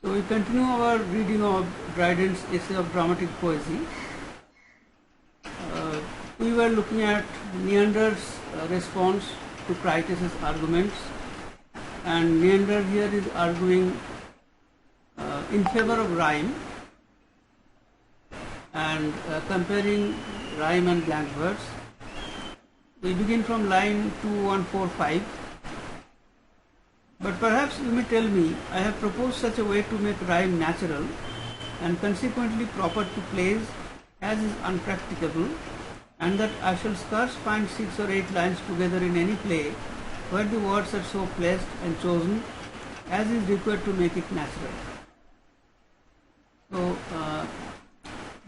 So we continue our reading of Dryden's essay of dramatic poesy. We were looking at Neander's response to Critias' arguments, and Neander here is arguing in favor of rhyme and comparing rhyme and blank verse. We begin from line 2145. But perhaps you may tell me, I have proposed such a way to make rhyme natural and consequently proper to plays as is unpracticable, and that I shall scarce find 6 or 8 lines together in any play where the words are so placed and chosen as is required to make it natural. So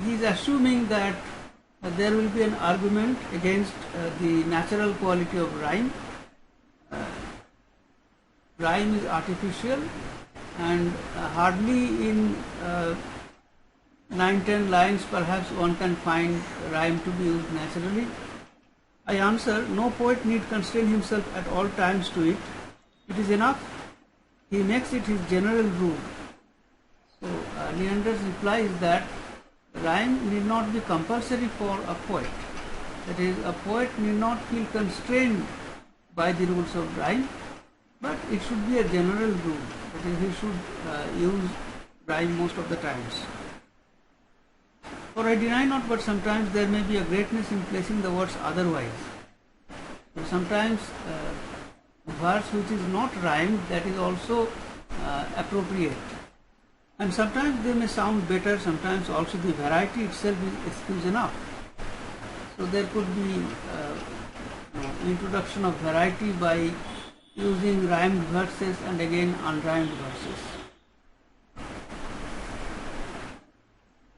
he is assuming that there will be an argument against the natural quality of rhyme. Rhyme is artificial, and hardly in 9-10 lines perhaps one can find rhyme to be used naturally. I answer, no poet need constrain himself at all times to it. It is enough he makes it his general rule. So Neander's reply is that rhyme need not be compulsory for a poet. That is, a poet need not feel constrained by the rules of rhyme, but it should be a general rule. That is, he should use rhyme most of the times. For I deny not, but sometimes there may be a greatness in placing the words otherwise. So sometimes verse which is not rhymed, that is also appropriate. And sometimes they may sound better, sometimes also the variety itself is excuse enough. So there could be introduction of variety by using rhymed verses and again unrhymed verses.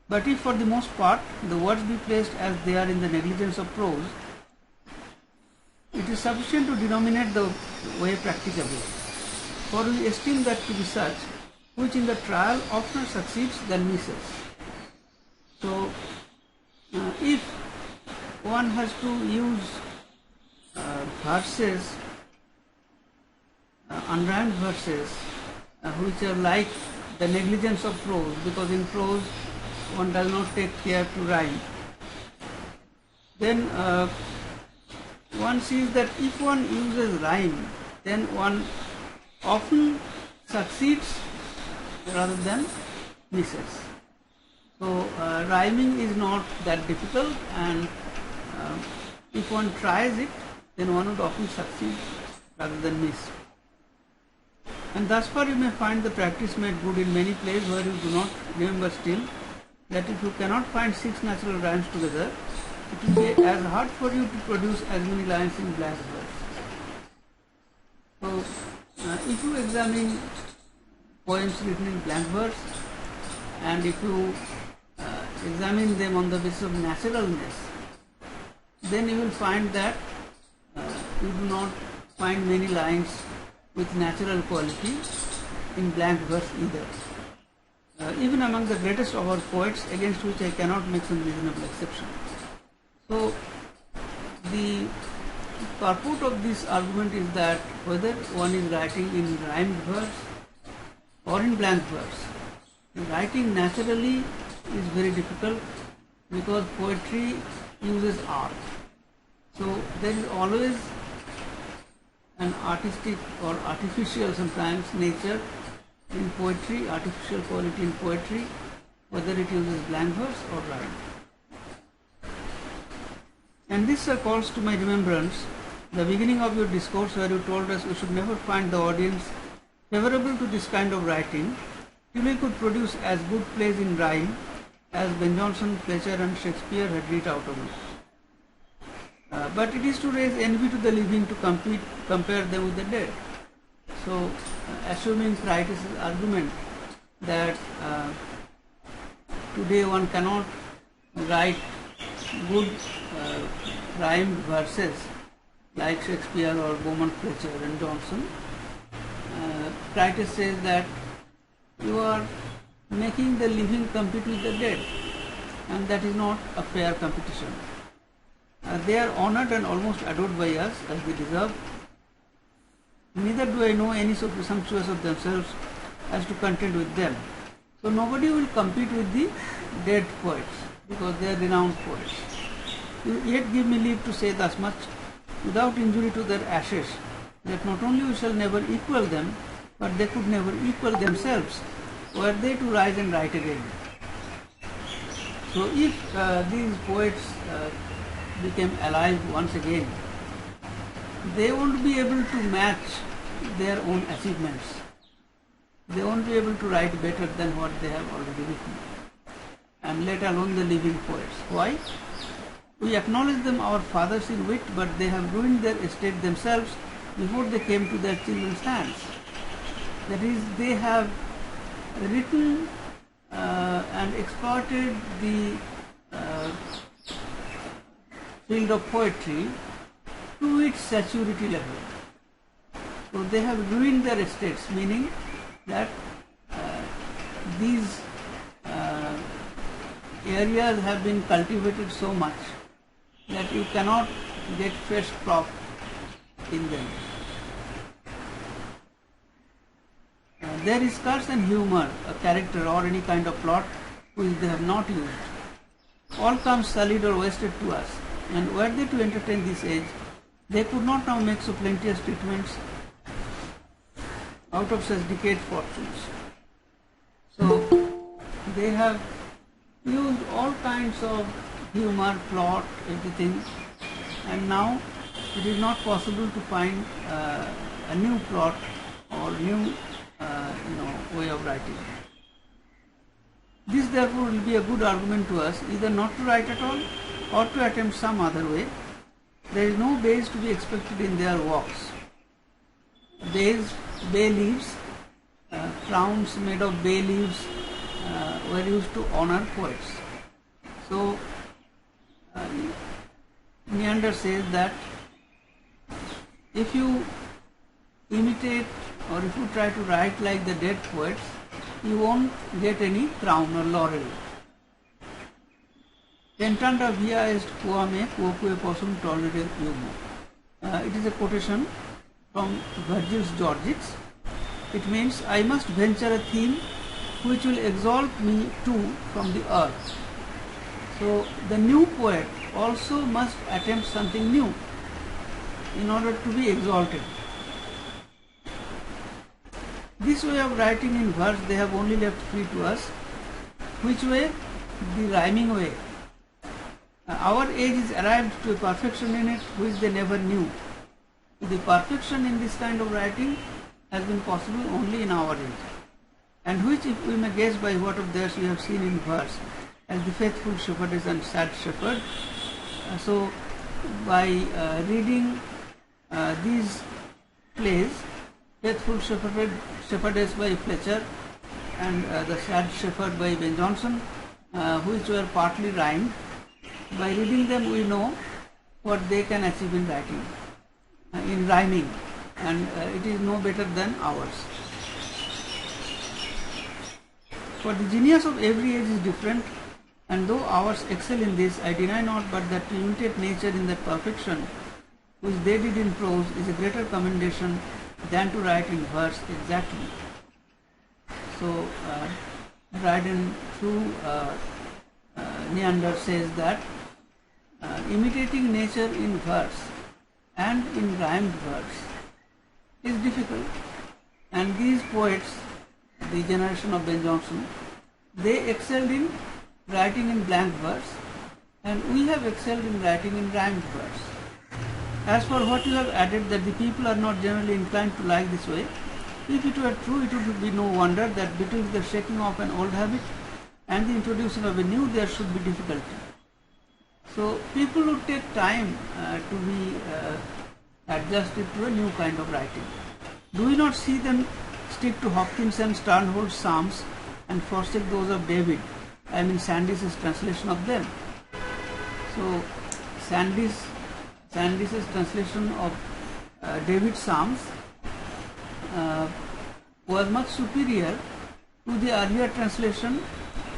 But if for the most part the words be placed as they are in the negligence of prose, it is sufficient to denominate the way practicable. For we esteem that to be such, which in the trial oftener succeeds than misses. So if one has to use verses, unrhymed verses, which are like the negligence of prose, because in prose one does not take care to rhyme, then one sees that if one uses rhyme, then one often succeeds rather than misses. So rhyming is not that difficult, and if one tries it, then one would often succeed rather than miss. And thus far you may find the practice made good in many plays where you do not remember still that if you cannot find 6 natural rhymes together, it will be as hard for you to produce as many lines in blank verse. So if you examine poems written in blank verse, and if you examine them on the basis of naturalness, then you will find that you do not find many lines with natural quality in blank verse either. Even among the greatest of our poets, against which I cannot make some reasonable exception. So the purport of this argument is that whether one is writing in rhymed verse or in blank verse, writing naturally is very difficult because poetry uses art. So there is always an artistic or artificial sometimes nature in poetry, artificial quality in poetry, whether it uses blank verse or rhyme. And this calls to my remembrance the beginning of your discourse where you told us we should never find the audience favorable to this kind of writing till we could produce as good plays in rhyme as Ben Jonson, Fletcher and Shakespeare had writ out of it. But it is to raise envy to the living to compare them with the dead. So assuming Critias' argument that today one cannot write good rhymed verses like Shakespeare or Beaumont, Fletcher and Jonson, Critias says that you are making the living compete with the dead, and that is not a fair competition. They are honored and almost adored by us as they deserve. Neither do I know any so presumptuous of themselves has to contend with them. So nobody will compete with the dead poets because they are renowned poets. Yet give me leave to say thus much, without injury to their ashes, that not only we shall never equal them, but they could never equal themselves, were they to rise and write again. So if these poets became alive once again, they won't be able to match their own achievements. They won't be able to write better than what they have already written, and let alone the living poets. Why? We acknowledge them our fathers in wit, but they have ruined their estate themselves before they came to their children's hands. That is, they have written and exploited the field of poetry to its saturity level. So they have ruined their estates, meaning that these areas have been cultivated so much that you cannot get fresh crop in them. There is scarce an humour, a character or any kind of plot which they have not used. All comes sullied or wasted to us, and were they to entertain this age, they could not now make so plenteous treatments out of such decayed fortunes. So they have used all kinds of humour, plot, everything, and now it is not possible to find a new plot or new way of writing. This therefore will be a good argument to us either not to write at all or to attempt some other way. There is no base to be expected in their works. Bay leaves, crowns made of bay leaves were used to honor poets. So Neander says that if you imitate or if you try to write like the dead poets, you won't get any crown or laurel. Tentanda via est quame quoque possum tollere humo. It is a quotation from Virgil's Georgics. It means, I must venture a theme which will exalt me too from the earth. So the new poet also must attempt something new in order to be exalted. This way of writing in verse they have only left free to us. Which way? The rhyming way. Our age is arrived to a perfection in it which they never knew. The perfection in this kind of writing has been possible only in our age, and which, if we may guess by what of theirs we have seen in verse, as the faithful shepherdess and sad shepherd. So by reading these plays, Faithful Shepherdess by Fletcher and the Sad Shepherd by Ben Jonson, which were partly rhymed, by reading them we know what they can achieve in writing, in rhyming, and it is no better than ours. For the genius of every age is different, and though ours excel in this, I deny not but that to imitate nature in that perfection which they did in prose is a greater commendation than to write in verse exactly. So Dryden through Neander says that imitating nature in verse and in rhymed verse is difficult, and these poets, the generation of Ben Jonson, they excelled in writing in blank verse, and we have excelled in writing in rhymed verse. As for what you have added, that the people are not generally inclined to like this way, if it were true, it would be no wonder that between the shaking of an old habit and the introduction of a new, there should be difficulty. So people would take time to be adjusted to a new kind of writing. Do we not see them stick to Hopkins and Sternhold's Psalms and forsake those of David? I mean Sandys's translation of them. So Sandys's translation of David's Psalms was much superior to the earlier translation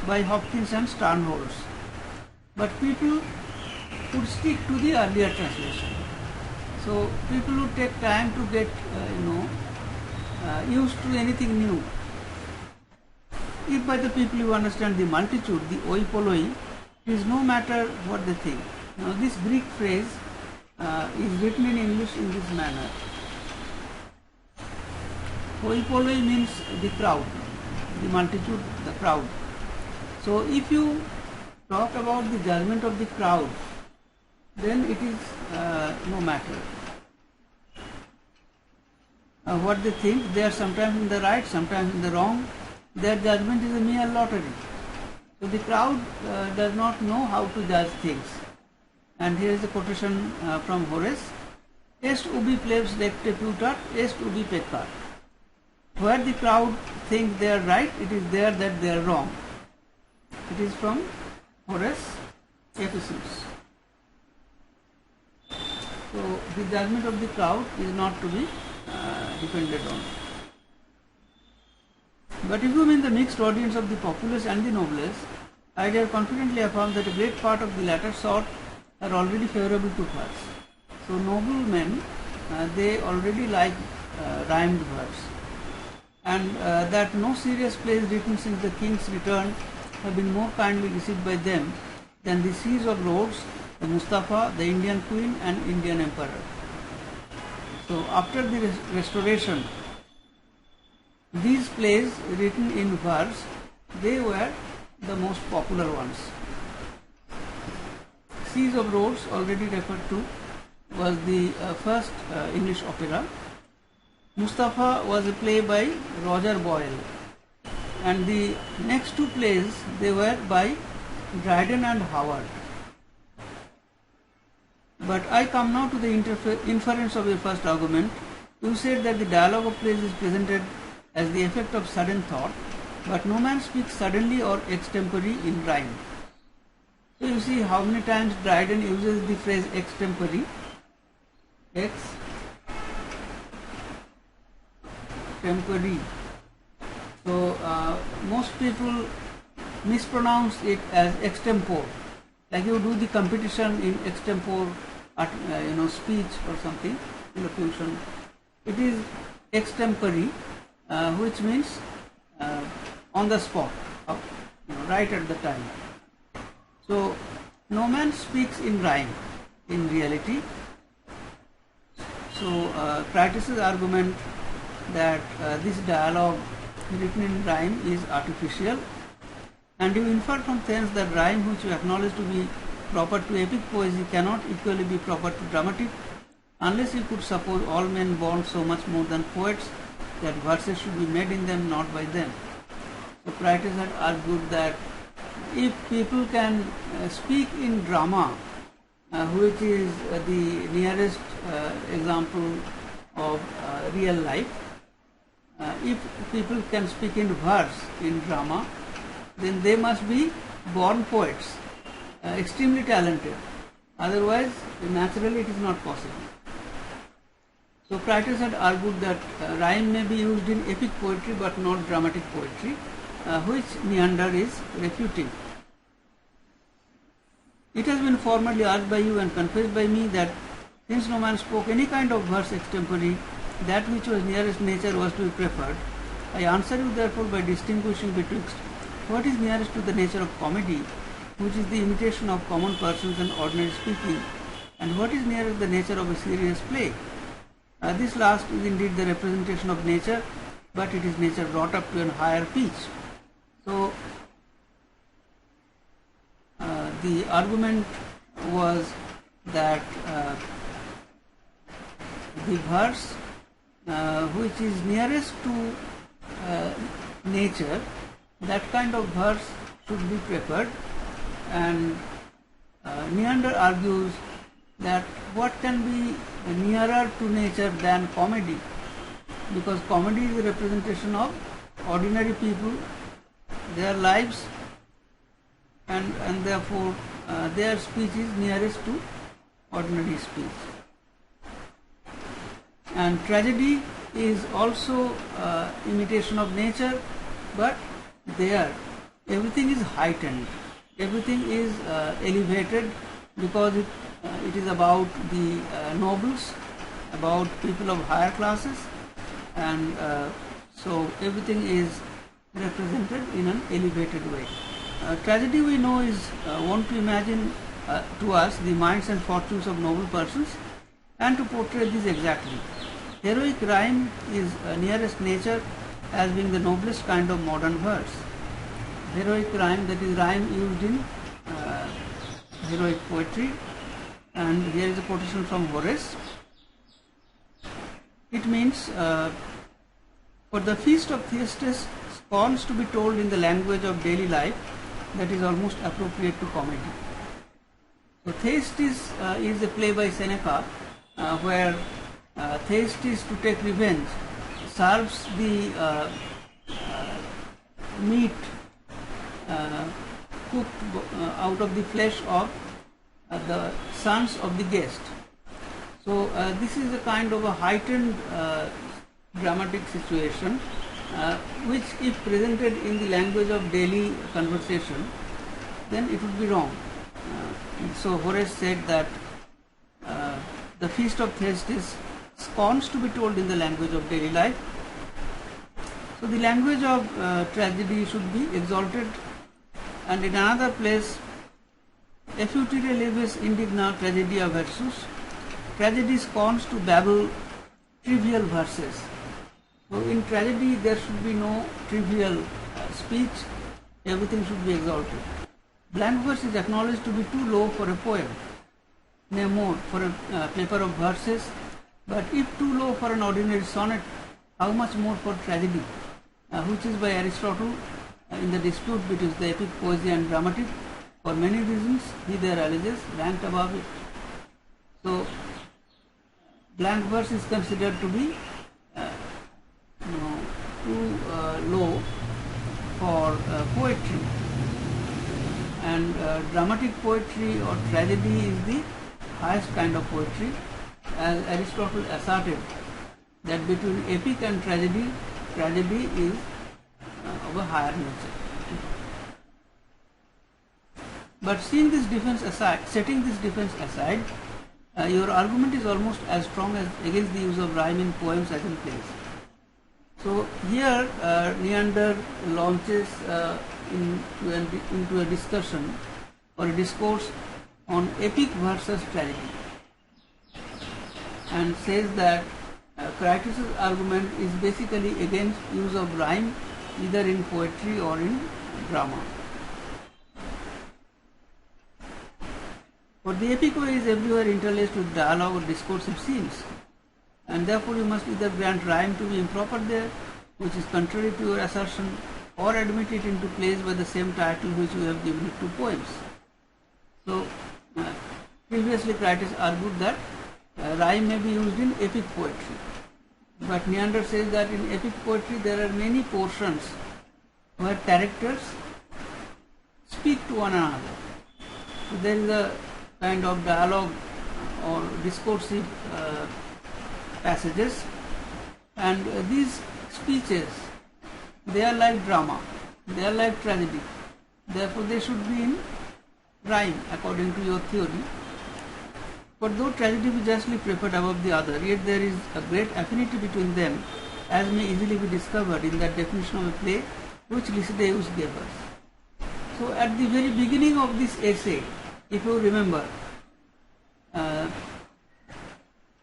by Hopkins and Sternholz. But people would stick to the earlier translation. So people would take time to get used to anything new. if by the people you understand the multitude, the oi polloi, it is no matter what they think. Now this Greek phrase is written in English in this manner. Oi polloi means the crowd, the multitude, the crowd. So if you talk about the judgment of the crowd, then it is no matter. What they think, they are sometimes in the right, sometimes in the wrong. Their judgment is a mere lottery. So the crowd does not know how to judge things. And here is a quotation from Horace. Est ubi plebs lecte putat, est ubi peccat. Where the crowd thinks they are right, it is there that they are wrong. It is from Horace, Epistles. So the judgment of the crowd is not to be depended on. But if you mean the mixed audience of the populace and the noblesse, I dare confidently affirm that a great part of the latter sort are already favourable to verse. So noblemen, they already like rhymed verse, and that no serious plays written since the king's return have been more kindly received by them than the Siege of Rhodes, the Mustafa, the Indian Queen and Indian Emperor. So after the restoration, these plays written in verse, they were the most popular ones. Siege of Rhodes, already referred to, was the first English opera. Mustafa was a play by Roger Boyle, and the next two plays, they were by Dryden and Howard. But I come now to the inference of your first argument. You said that the dialogue of plays is presented as the effect of sudden thought, but no man speaks suddenly or extempore in rhyme. So you see how many times Dryden uses the phrase extempore, extempore. So most people mispronounce it as extempore, like you do the competition in extempore, speech or something, elocution. It is extempore, which means on the spot, right at the time. So no man speaks in rhyme in reality. So Critias's argument that this dialogue written in rhyme is artificial, and you infer from thence that rhyme which you acknowledge to be proper to epic poesy cannot equally be proper to dramatic, unless you could suppose all men born so much more than poets that verses should be made in them, not by them. So Critias had argued that if people can speak in drama, which is the nearest example of real life, if people can speak in verse in drama, then they must be born poets, extremely talented. Otherwise, naturally it is not possible. So Critias had argued that rhyme may be used in epic poetry but not dramatic poetry, which Neander is refuting. It has been formally argued by you and confessed by me that since no man spoke any kind of verse extempore, that which was nearest nature was to be preferred. I answer you therefore by distinguishing betwixt what is nearest to the nature of comedy, which is the imitation of common persons and ordinary speaking, and what is nearest the nature of a serious play. This last is indeed the representation of nature, but it is nature brought up to a higher pitch. So the argument was that the verse which is nearest to nature, that kind of verse should be preferred, and Neander argues that what can be nearer to nature than comedy, because comedy is a representation of ordinary people, their lives, and therefore their speech is nearest to ordinary speech. And tragedy is also imitation of nature, but there everything is heightened, everything is elevated, because it is about the nobles, about people of higher classes, and so everything is represented in an elevated way. Tragedy, we know, is want to imagine to us the minds and fortunes of noble persons and to portray this exactly. Heroic rhyme is nearest nature as being the noblest kind of modern verse. Heroic rhyme, that is rhyme used in heroic poetry, and here is a quotation from Horace. It means, for the feast of Thyestes scorns to be told in the language of daily life that is almost appropriate to comedy. So Thyestes is a play by Seneca where Thyestes, to take revenge, serves the meat cooked out of the flesh of the sons of the guest. So this is a kind of a heightened dramatic situation which, if presented in the language of daily conversation, then it would be wrong. So Horace said that the feast of Thyestes scorns to be told in the language of daily life. So the language of tragedy should be exalted, and in another place, effutile leves indigna tragedia versus, tragedy scorns to babble trivial verses. So in tragedy there should be no trivial speech, everything should be exalted. Blank verse is acknowledged to be too low for a poem, nay more for a paper of verses, but if too low for an ordinary sonnet, how much more for tragedy, which is by Aristotle in the dispute between the epic poesy and dramatic. For many reasons, he there alleges, ranked above it. So blank verse is considered to be too low for poetry, and dramatic poetry or tragedy is the highest kind of poetry, as Aristotle asserted that between epic and tragedy, tragedy is of a higher nature. But seeing this difference aside, setting this difference aside, your argument is almost as strong as against the use of rhyme in poems as in plays. So here Neander launches into a discussion or a discourse on epic versus tragedy, and says that Critias' argument is basically against use of rhyme either in poetry or in drama. For the epic way is everywhere interlaced with dialogue or discursive scenes, and therefore you must either grant rhyme to be improper there, which is contrary to your assertion, or admit it into plays by the same title which you have given it to poems. So previously Critias argued that rhyme may be used in epic poetry, but Neander says that in epic poetry there are many portions where characters speak to one another. So there is a kind of dialogue or discursive passages, and these speeches, they are like drama, they are like tragedy, therefore they should be in rhyme according to your theory. But though tragedy be justly preferred above the other, yet there is a great affinity between them, as may easily be discovered in that definition of a play which Lycidaeus gave us. So at the very beginning of this essay, if you remember,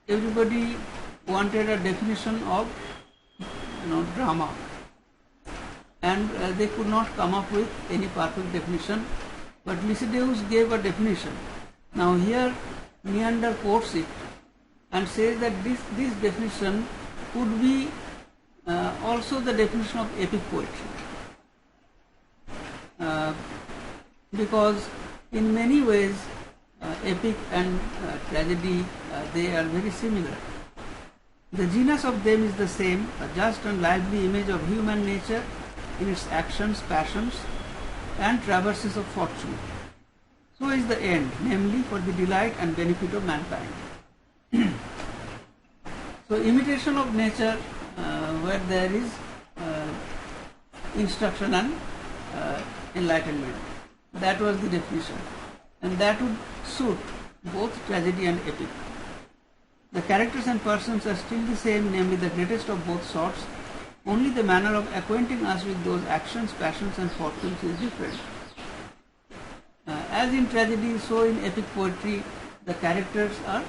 everybody wanted a definition of drama, and they could not come up with any perfect definition, but Lycidaeus gave a definition. Now here Neander quotes it and says that this definition could be also the definition of epic poetry, because in many ways epic and tragedy, they are very similar. The genus of them is the same, a just and lively image of human nature in its actions, passions, and traverses of fortune. So is the end, namely for the delight and benefit of mankind. So imitation of nature where there is instruction and enlightenment. That was the definition, and that would suit both tragedy and epic. The characters and persons are still the same, namely the greatest of both sorts, Only the manner of acquainting us with those actions, passions and fortunes is different. As in tragedy, so in epic poetry, the characters are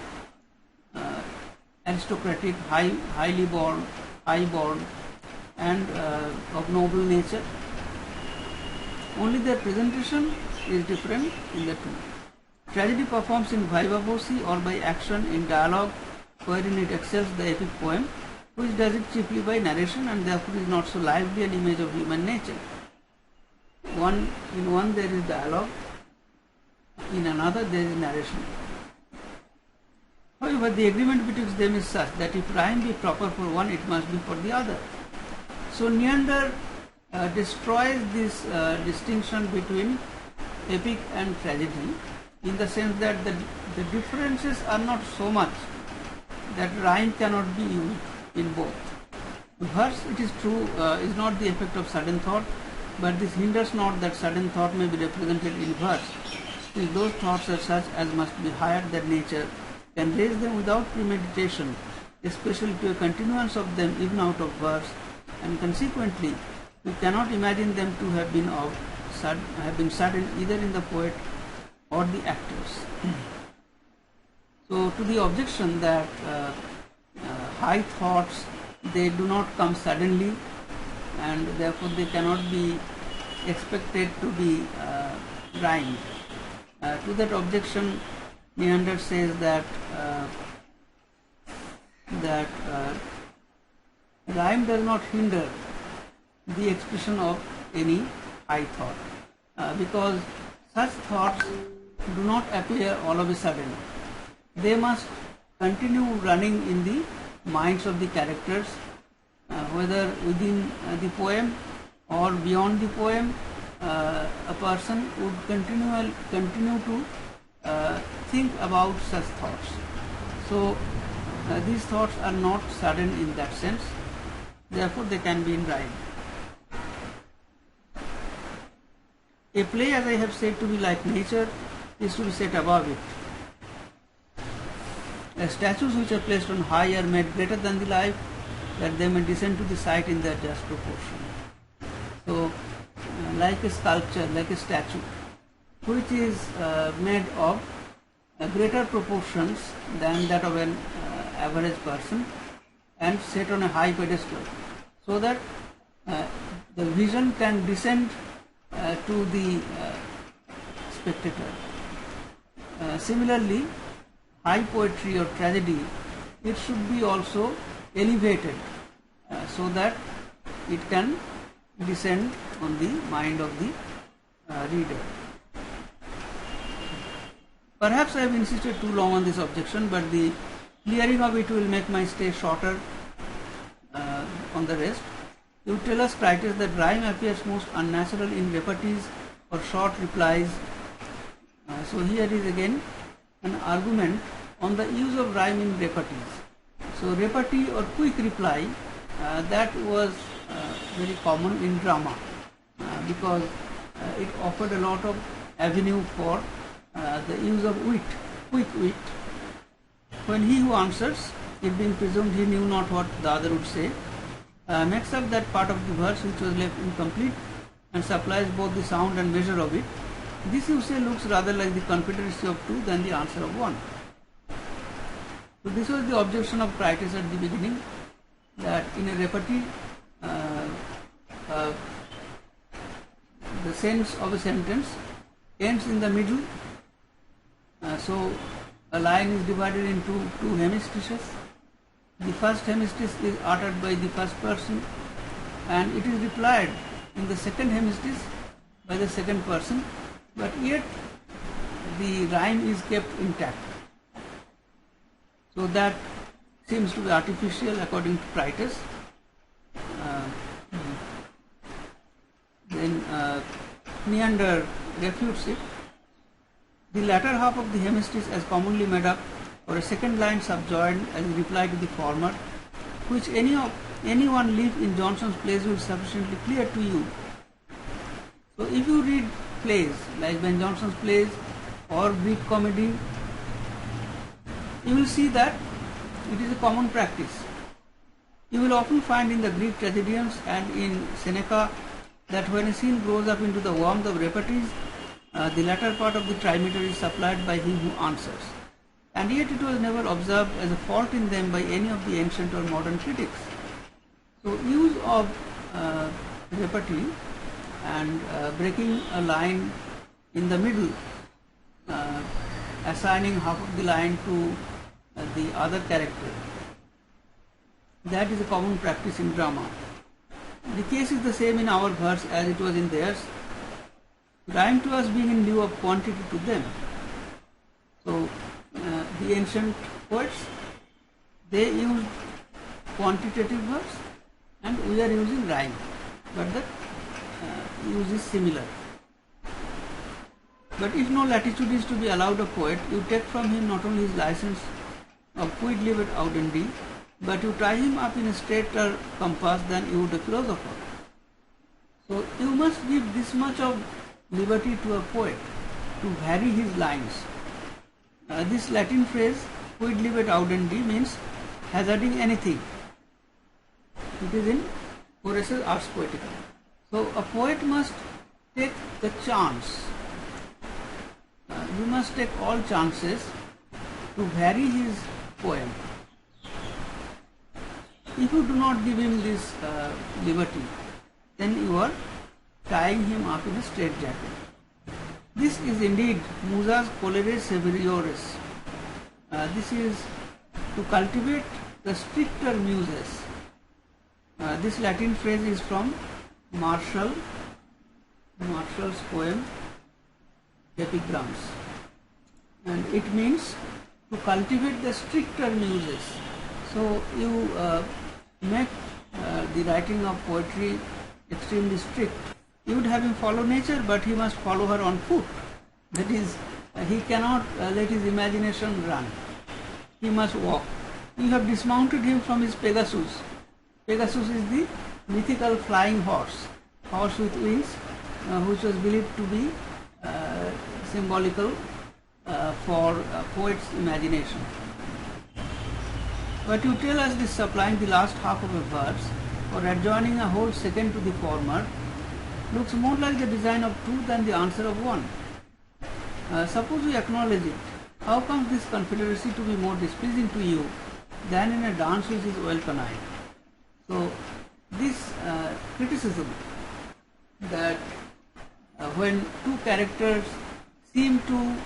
aristocratic, highly born, high-born, and of noble nature. Only their presentation is different in the two. Tragedy performs in viva voce or by action in dialogue, wherein it excels the epic poem, which does it chiefly by narration and therefore is not so lively an image of human nature. In one there is dialogue, in another there is narration. However, the agreement betwixt them is such that if rhyme be proper for one, it must be for the other. So Neander destroys this distinction between epic and tragedy, in the sense that the differences are not so much that rhyme cannot be used in both. Verse, it is true, is not the effect of sudden thought, but this hinders not that sudden thought may be represented in verse, since those thoughts are such as must be higher than nature can raise them without premeditation, especially to a continuance of them even out of verse, and consequently we cannot imagine them to have been sudden either in the poet or the actors. So to the objection that high thoughts, they do not come suddenly and therefore they cannot be expected to be rhymed. To that objection, Neander says that rhyme does not hinder the expression of any high thought, because such thoughts do not appear all of a sudden. They must continue running in the minds of the characters, whether within the poem or beyond the poem. A person would continue to think about such thoughts. So these thoughts are not sudden in that sense, therefore they can be in rhyme. A play, as I have said, to be like nature is to be set above it. Statues which are placed on high are made greater than the life, that they may descend to the sight in their just proportion. So like a sculpture, like a statue, which is made of greater proportions than that of an average person and set on a high pedestal, so that the vision can descend to the spectator. Similarly, high poetry or tragedy, it should be also elevated so that it can descend on the mind of the reader. Perhaps I have insisted too long on this objection, but the clearing of it will make my stay shorter on the rest. You tell us, Critias, that rhyme appears most unnatural in repartees or short replies. So here is again an argument on the use of rhyme in repartees. So repartee or quick reply, that was very common in drama because it offered a lot of avenue for the use of wit, quick wit. When he who answers, it being presumed he knew not what the other would say, makes up that part of the verse which was left incomplete and supplies both the sound and measure of it. This, you say, looks rather like the confederacy of two than the answer of one. So this was the objection of Critias at the beginning, that in a repartee the sense of a sentence ends in the middle. So a line is divided into two hemistiches. The first hemistiche is uttered by the first person and it is replied in the second hemistiche by the second person, but yet the rhyme is kept intact. So that seems to be artificial according to Critias. Then Neander refutes it. The latter half of the hemistiche as commonly made up, or a second line subjoined as a reply to the former, which anyone leave in Johnson's plays will be sufficiently clear to you. So if you read plays like Ben Jonson's plays or Greek comedy, you will see that it is a common practice You will often find in the Greek tragedians and in Seneca that when a scene grows up into the warmth of repartees, the latter part of the trimeter is supplied by him who answers. And yet it was never observed as a fault in them by any of the ancient or modern critics. So use of repartee and breaking a line in the middle, assigning half of the line to the other character, that is a common practice in drama. The case is the same in our verse as it was in theirs, rhyme to us being in lieu of quantity to them. So the ancient poets, they used quantitative verse and we are using rhyme, but the use is similar. But if no latitude is to be allowed a poet, you take from him not only his license of quid licet audendi, but you tie him up in a straighter compass than you would a philosopher. So you must give this much of liberty to a poet to vary his lines. This Latin phrase, quid licet audendi, means hazarding anything. It is in Horace's Ars Poetica. So a poet must take the chance. He must take all chances to vary his poem. If you do not give him this liberty, then you are tying him up in a straitjacket. This is indeed Musa's colere severiores. This is to cultivate the stricter muses. This Latin phrase is from Martial's poem Epigrams, and it means to cultivate the stricter muses. So you make the writing of poetry extremely strict. You would have him follow nature, but he must follow her on foot. That is, he cannot let his imagination run. He must walk. You have dismounted him from his Pegasus. Pegasus is the mythical flying horse with wings, which was believed to be symbolical for a poet's imagination. But you tell us this supplying the last half of a verse or adjoining a whole second to the former looks more like the design of two than the answer of one. Suppose we acknowledge it. How comes this confederacy to be more displeasing to you than in a dance which is well connived? So this criticism that when two characters seem to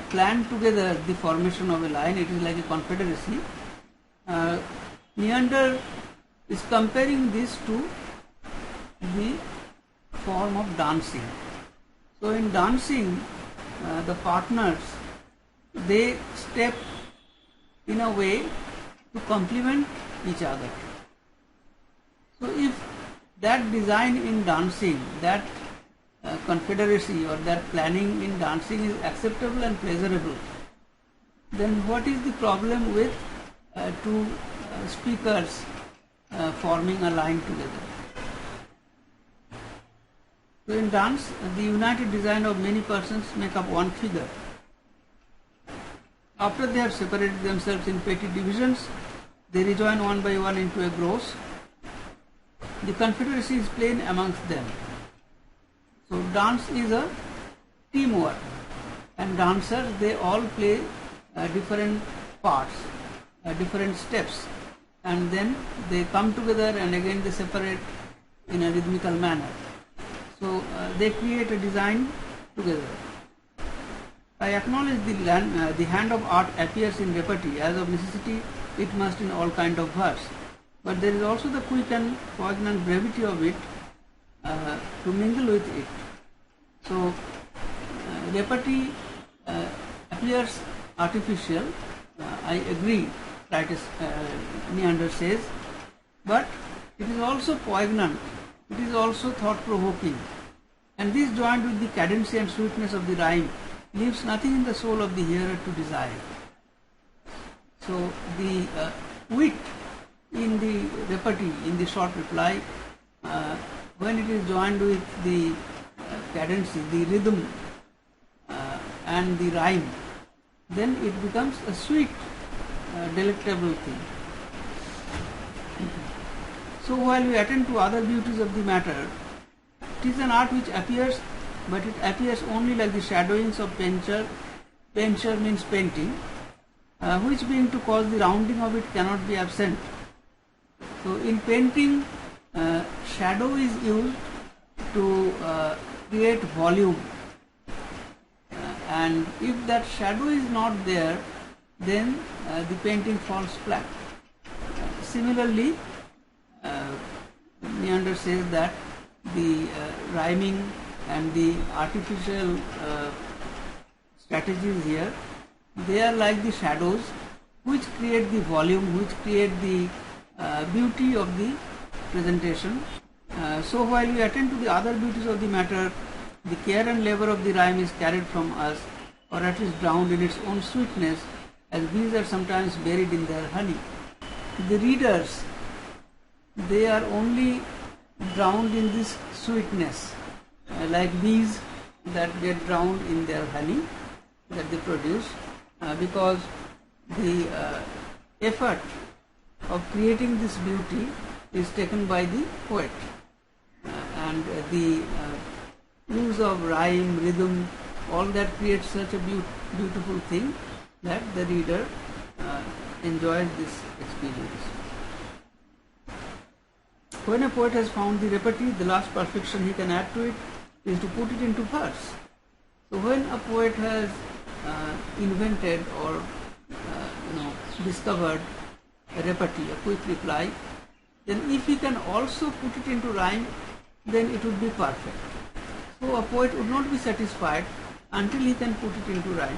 plan together the formation of a line, it is like a confederacy. Neander is comparing this to the form of dancing. So in dancing, the partners, they step in a way to complement each other. So if that design in dancing, that confederacy or that planning in dancing is acceptable and pleasurable, then what is the problem with two speakers forming a line together? So in dance, the united design of many persons make up one figure. After they have separated themselves in petty divisions, they rejoin one by one into a gross. The confederacy is plain amongst them. So dance is a teamwork, and dancers, they all play different parts, different steps, and then they come together and again they separate in a rhythmical manner. So they create a design together. I acknowledge the hand of art appears in repartee. As of necessity, it must in all kind of verse. But there is also the quick and poignant brevity of it to mingle with it. So repartee appears artificial. I agree, Neander says, but it is also poignant. It is also thought-provoking. And this joined with the cadency and sweetness of the rhyme leaves nothing in the soul of the hearer to desire. So the wit in the repartee, in the short reply, when it is joined with the cadency, the rhythm and the rhyme, then it becomes a sweet, delectable thing. So while we attend to other beauties of the matter, it is an art which appears, but it appears only like the shadowings of painter. Painter means painting, which being to cause the rounding of it cannot be absent. So in painting, shadow is used to create volume, and if that shadow is not there, then the painting falls flat. Similarly, Neander says that the rhyming and the artificial strategies here, they are like the shadows which create the volume, which create the beauty of the presentation. So while we attend to the other beauties of the matter, the care and labor of the rhyme is carried from us, or at least drowned in its own sweetness, as bees are sometimes buried in their honey. The readers, they are only drowned in this sweetness, like bees that get drowned in their honey that they produce, because the effort of creating this beauty is taken by the poet, and the use of rhyme, rhythm, all that creates such a beautiful thing that the reader enjoys this experience. When a poet has found the repartee, the last perfection he can add to it is to put it into verse. So when a poet has invented or discovered a repartee, a quick reply, then if he can also put it into rhyme, then it would be perfect. So a poet would not be satisfied until he can put it into rhyme.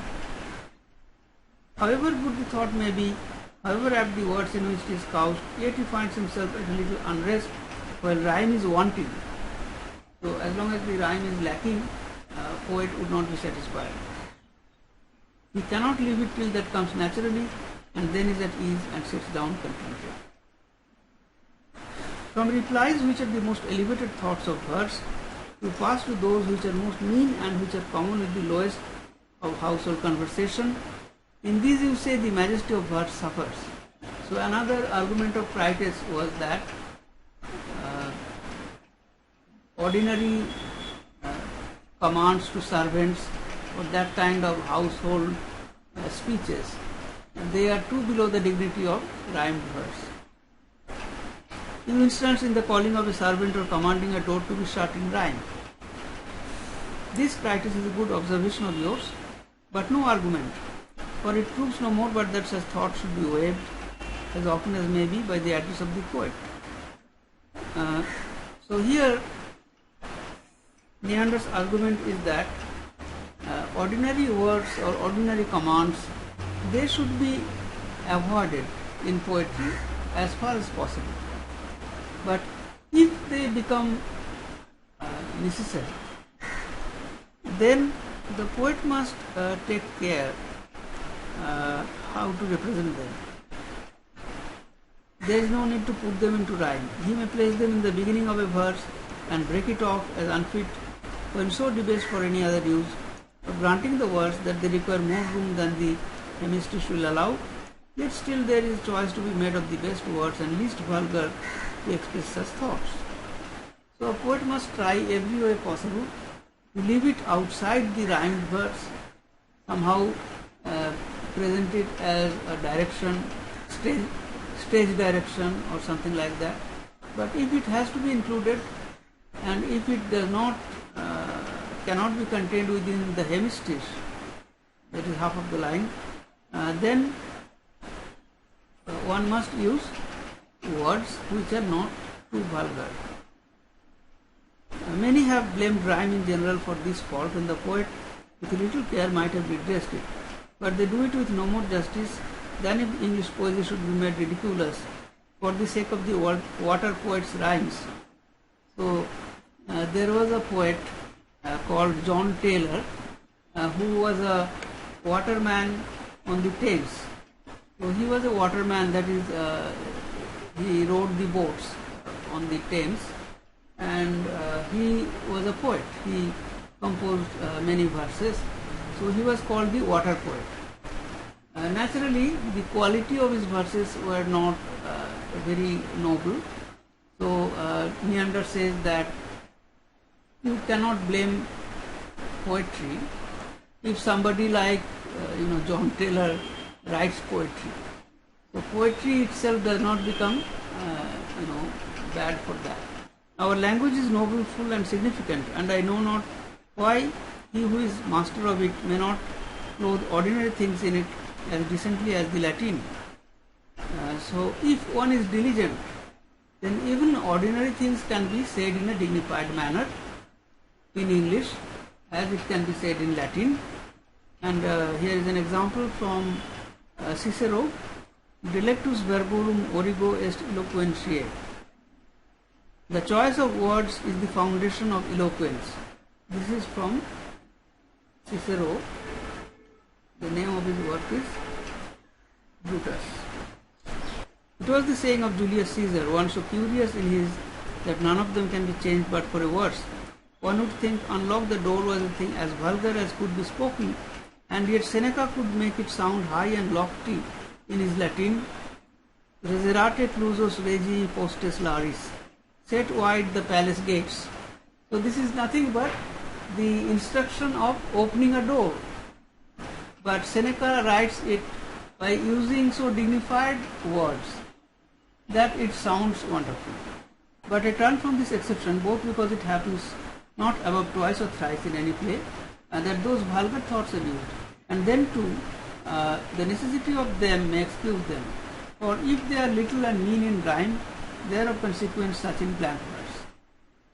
However good the thought may be, however apt the words in which it is couched, yet he finds himself at a little unrest while rhyme is wanting. So as long as the rhyme is lacking, poet would not be satisfied. He cannot leave it till that comes naturally, and then is at ease and sits down contented. From replies which are the most elevated thoughts of verse, we pass to those which are most mean and which are common with the lowest of household conversation. In these you say the majesty of verse suffers. So another argument of Critias was that ordinary commands to servants or that kind of household speeches, they are too below the dignity of rhymed verse. You instance in the calling of a servant or commanding a door to be shut in rhyme. This Critias is a good observation of yours, but no argument, for it proves no more but that such thoughts should be waived as often as may be by the address of the poet. So here Neander's argument is that ordinary words or ordinary commands, they should be avoided in poetry as far as possible. But if they become necessary, then the poet must take care how to represent them. There is no need to put them into rhyme. He may place them in the beginning of a verse and break it off as unfit when so debased for any other use. But granting the words that they require more room than the hemistiche will allow, yet still there is choice to be made of the best words and least vulgar to express such thoughts. So a poet must try every way possible to leave it outside the rhymed verse, somehow present it as a direction, stage direction or something like that. But if it has to be included, and if it does not, cannot be contained within the hemistiche, that is half of the line, then one must use words which are not too vulgar. Many have blamed rhyme in general for this fault, and the poet with a little care might have redressed it. But they do it with no more justice than if English poesy should be made ridiculous for the sake of the water poet's rhymes. So there was a poet called John Taylor who was a waterman on the Thames. So he was a waterman, that is, he rowed the boats on the Thames, and he was a poet. He composed many verses. So he was called the water poet. Naturally, the quality of his verses were not very noble. So Neander says that you cannot blame poetry if somebody like John Taylor writes poetry. So poetry itself does not become bad for that. Our language is nobleful and significant, and I know not why he who is master of it may not clothe ordinary things in it as decently as the Latin. So if one is diligent, then even ordinary things can be said in a dignified manner in English as it can be said in Latin. And here is an example from Cicero: Delectus verborum origo est eloquentiae. The choice of words is the foundation of eloquence. This is from Cicero. The name of his work is Brutus. It was the saying of Julius Caesar, one so curious in his that none of them can be changed but for a verse. One would think unlock the door was a thing as vulgar as could be spoken, and yet Seneca could make it sound high and lofty in his Latin: Reserate clusos regi postes laris. Set wide the palace gates. So this is nothing but the instruction of opening a door. But Seneca writes it by using so dignified words that it sounds wonderful. But I turn from this exception both because it happens not above twice or thrice in any play, that those vulgar thoughts are used, and then too the necessity of them may excuse them. For if they are little and mean in rhyme, they are of consequence such in blank verse.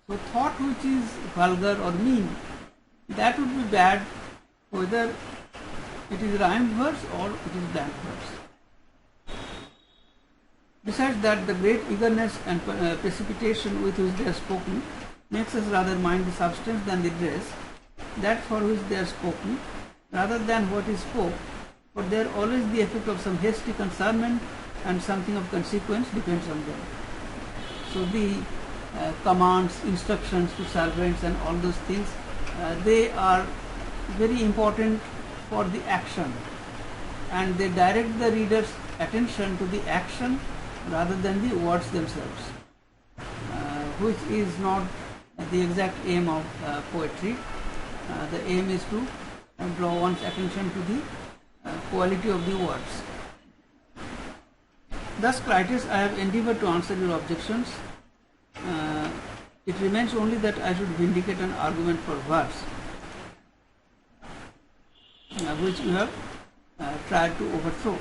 So thought which is vulgar or mean, that would be bad whether it is rhymed verse or it is blank verse. Besides that, the great eagerness and precipitation with which they are spoken makes us rather mind the substance than the dress, that for which they are spoken, rather than what is spoke, for there always the effect of some hasty concernment and something of consequence depends on them. So the commands, instructions to servants and all those things, they are very important for the action, and they direct the reader's attention to the action rather than the words themselves, which is not the exact aim of poetry. The aim is to draw one's attention to the quality of the words. Thus, Critias, I have endeavored to answer your objections. It remains only that I should vindicate an argument for verse, which you have tried to overthrow.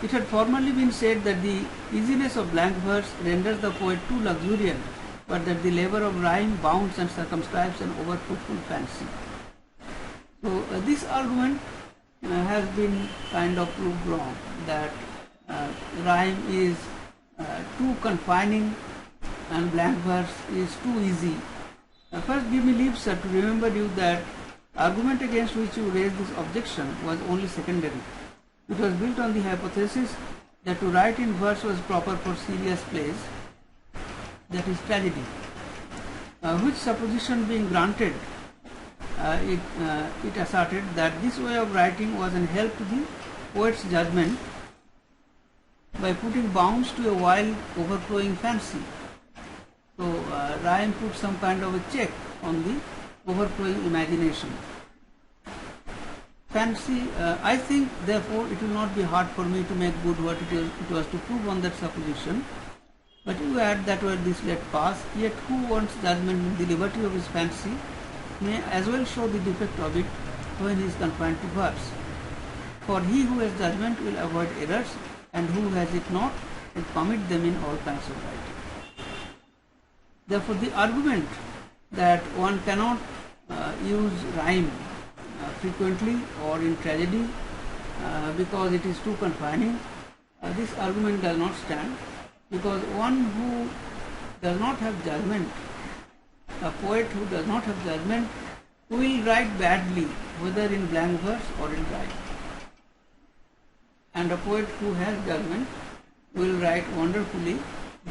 It had formerly been said that the easiness of blank verse renders the poet too luxuriant, but that the labor of rhyme bounds and circumscribes an over-fruitful fancy. So this argument has been kind of proved wrong, that rhyme is too confining and blank verse is too easy. First, give me leave, sir, to remember you that argument against which you raised this objection was only secondary. It was built on the hypothesis that to write in verse was proper for serious plays, that is tragedy, which supposition being granted, it asserted that this way of writing was an help to the poet's judgment by putting bounds to a wild, overflowing fancy. So rhyme puts some kind of a check on the overflowing imagination. Fancy, I think, therefore, it will not be hard for me to make good what it was to prove on that supposition. But you add that were this let pass, yet who wants judgment in the liberty of his fancy may as well show the defect of it when he is confined to verse. For he who has judgment will avoid errors, and who has it not will commit them in all kinds of writing. Therefore, the argument that one cannot use rhyme frequently or in tragedy because it is too confining, this argument does not stand, because one who does not have judgment, a poet who does not have judgment, will write badly whether in blank verse or in rhyme, and a poet who has judgment will write wonderfully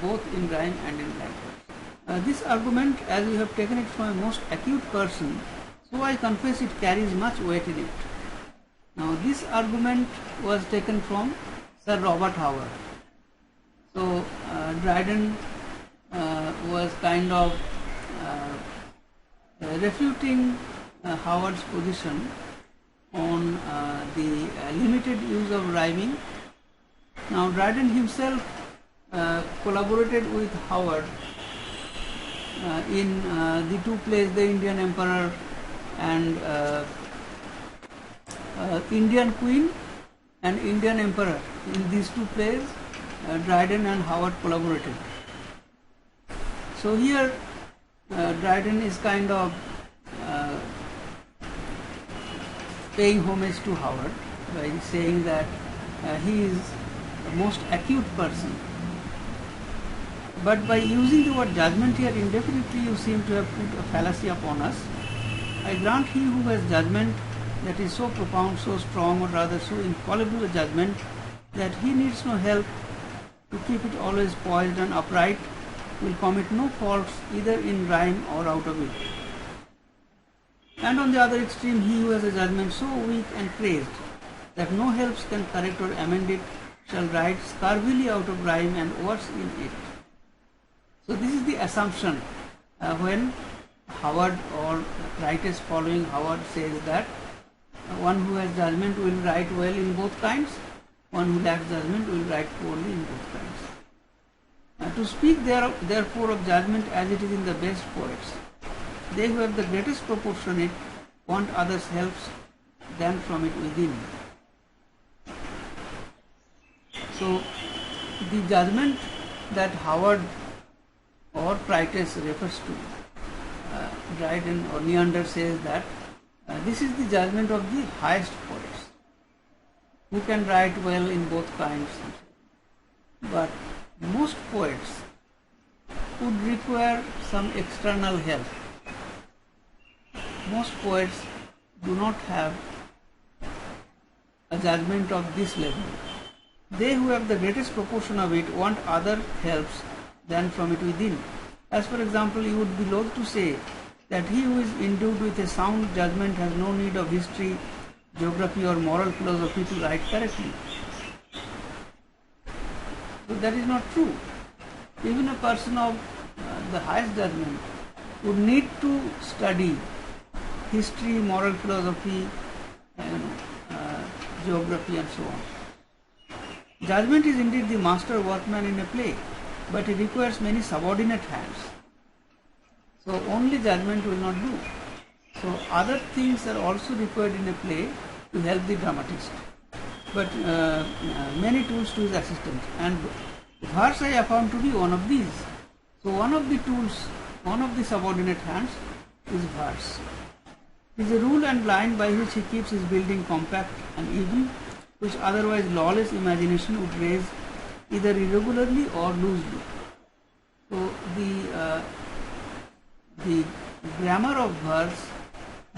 both in rhyme and in blank verse. This argument, as we have taken it from a most acute person, so I confess it carries much weight in it. Now this argument was taken from Sir Robert Howard. So Dryden was kind of refuting Howard's position on the limited use of rhyming. Now Dryden himself collaborated with Howard in the two plays, The Indian Emperor and Indian Queen and Indian Emperor. In these two plays, Dryden and Howard collaborated. So here Dryden is kind of paying homage to Howard by saying that he is the most acute person. But by using the word judgment here indefinitely, you seem to have put a fallacy upon us. I grant he who has judgment that is so profound, so strong, or rather so infallible a judgment that he needs no help to keep it always poised and upright, will commit no faults either in rhyme or out of it. And on the other extreme, he who has a judgment so weak and crazed that no helps can correct or amend it, shall write scurvily out of rhyme and worse in it. So this is the assumption when Howard or writers following Howard says that one who has judgment will write well in both kinds, one who lacks judgment will write poorly in both kinds. To speak therefore of judgment as it is in the best poets, they who have the greatest proportionate want others' helps than from it within. So the judgment that Howard or Crites refers to, Dryden or Neander says that this is the judgment of the highest poets, who can write well in both kinds. But most poets would require some external help. Most poets do not have a judgment of this level. They who have the greatest proportion of it want other helps than from it within. As for example, you would be loath to say that he who is endued with a sound judgment has no need of history, geography or moral philosophy to write correctly. So that is not true. Even a person of the highest judgment would need to study history, moral philosophy, geography and so on. Judgment is indeed the master workman in a play, but it requires many subordinate hands. So only judgment will not do. So other things are also required in a play to help the dramatist. But many tools to his assistance, and verse I have found to be one of these. So one of the tools, one of the subordinate hands is verse. It is a rule and line by which he keeps his building compact and even, which otherwise lawless imagination would raise either irregularly or loosely. So the grammar of verse,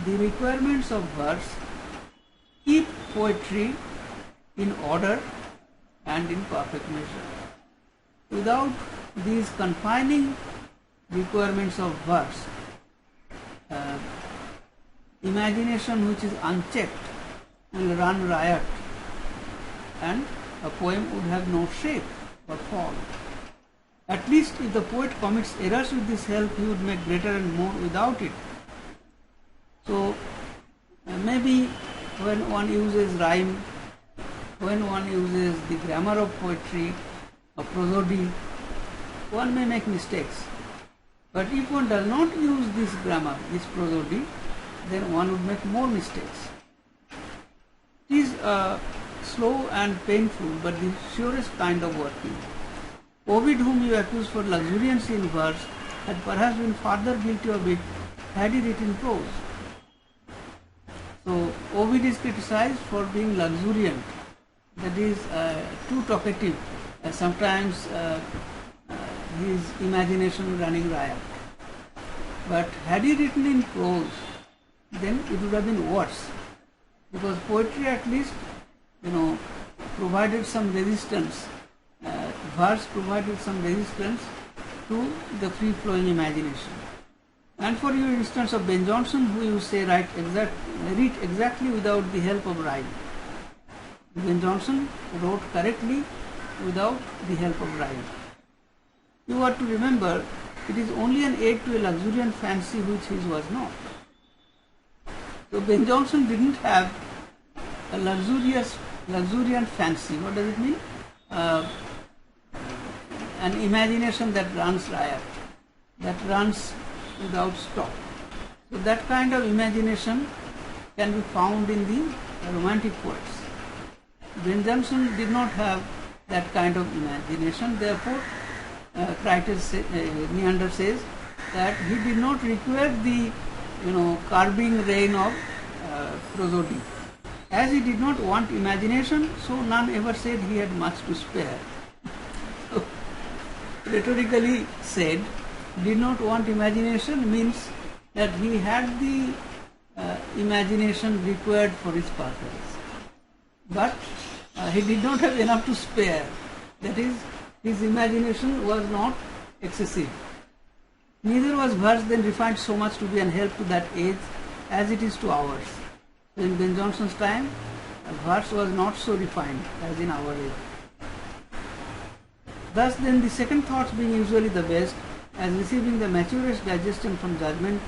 the requirements of verse keep poetry in order and in perfect measure. Without these confining requirements of verse, imagination which is unchecked will run riot and a poem would have no shape or form. At least if the poet commits errors with this help, he would make greater and more without it. So maybe when one uses rhyme, when one uses the grammar of poetry, or prosody, one may make mistakes. But if one does not use this grammar, this prosody, then one would make more mistakes. It is slow and painful, but the surest kind of working. Ovid, whom you accuse for luxuriancy in verse, had perhaps been further guilty of it had he written prose. So Ovid is criticized for being luxuriant, that is too talkative, sometimes his imagination running riot. But had he written in prose, then it would have been worse, because poetry at least provided some resistance, verse provided some resistance to the free-flowing imagination. And for your instance of Ben Jonson, who you say read exactly without the help of rhyme. Ben Jonson wrote correctly without the help of rhyme. You are to remember, it is only an aid to a luxuriant fancy which his was not. So Ben Jonson didn't have a luxuriant fancy. What does it mean? An imagination that runs riot, that runs without stop. So that kind of imagination can be found in the romantic poets. Ben Jonson did not have that kind of imagination. Therefore, Neander says that he did not require the curbing rein of prosody. As he did not want imagination, so none ever said he had much to spare. So, rhetorically said, did not want imagination means that he had the imagination required for his purpose. But he did not have enough to spare. That is, his imagination was not excessive. Neither was verse then refined so much to be an help to that age as it is to ours. So in Ben Jonson's time, verse was not so refined as in our age. Thus then the second thoughts being usually the best, as receiving the maturest digestion from judgment,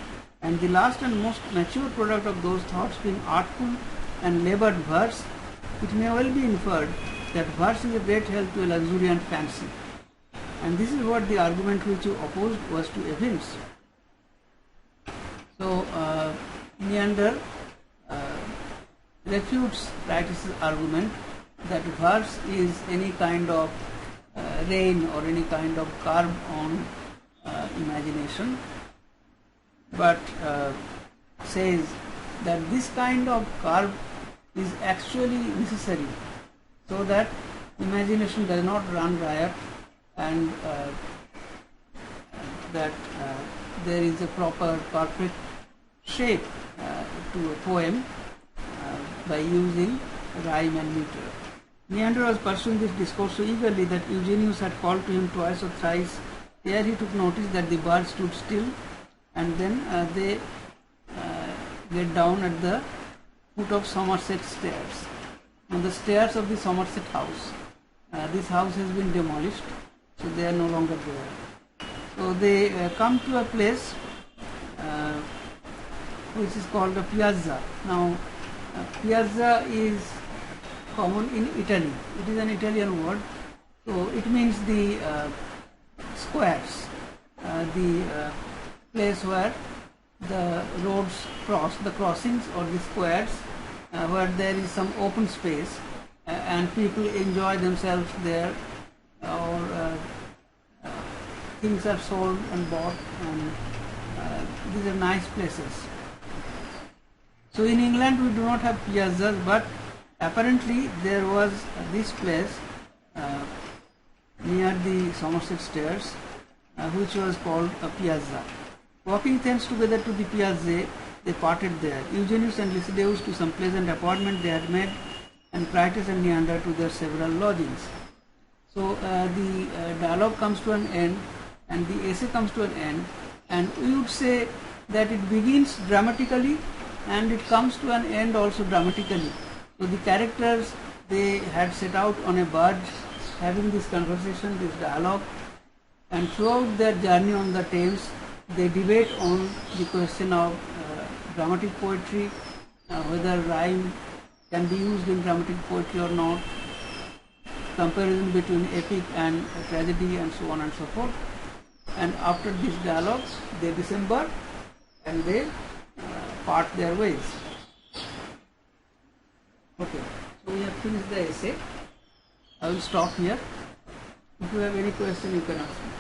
and the last and most mature product of those thoughts being artful and laboured verse, it may well be inferred that verse is a great help to a luxuriant fancy. And this is what the argument which you opposed was to evince. So, Neander refutes Titus' argument that verse is any kind of rein or any kind of curb on imagination, but says that this kind of curb is actually necessary so that imagination does not run riot, and that there is a proper, perfect shape to a poem by using rhyme and meter. Neander was pursuing this discourse so eagerly that Eugenius had called to him twice or thrice. There he took notice that the birds stood still, and then they get down at the foot of Somerset stairs. On the stairs of the Somerset house. This house has been demolished, so they are no longer there. So they come to a place which is called a piazza. Now, piazza is common in Italy. It is an Italian word. So it means the squares, the place where the roads cross, the crossings or the squares, where there is some open space and people enjoy themselves there, or things are sold and bought, and these are nice places. So in England we do not have piazzas, but apparently there was this place near the Somerset stairs which was called a piazza. Walking thence together to the piazza, they parted there. Eugenius and Lycidaeus to some pleasant apartment they had made, and Titus and Neander to their several lodgings. So the dialogue comes to an end, and the essay comes to an end, and we would say that it begins dramatically and it comes to an end also dramatically. So the characters, they had set out on a barge having this conversation, this dialogue, and throughout their journey on the Thames they debate on the question of dramatic poetry, whether rhyme can be used in dramatic poetry or not, comparison between epic and tragedy, and so on and so forth. And after these dialogues they disembark and they part their ways. Okay, so we have finished the essay. I will stop here. If you have any question you can ask me.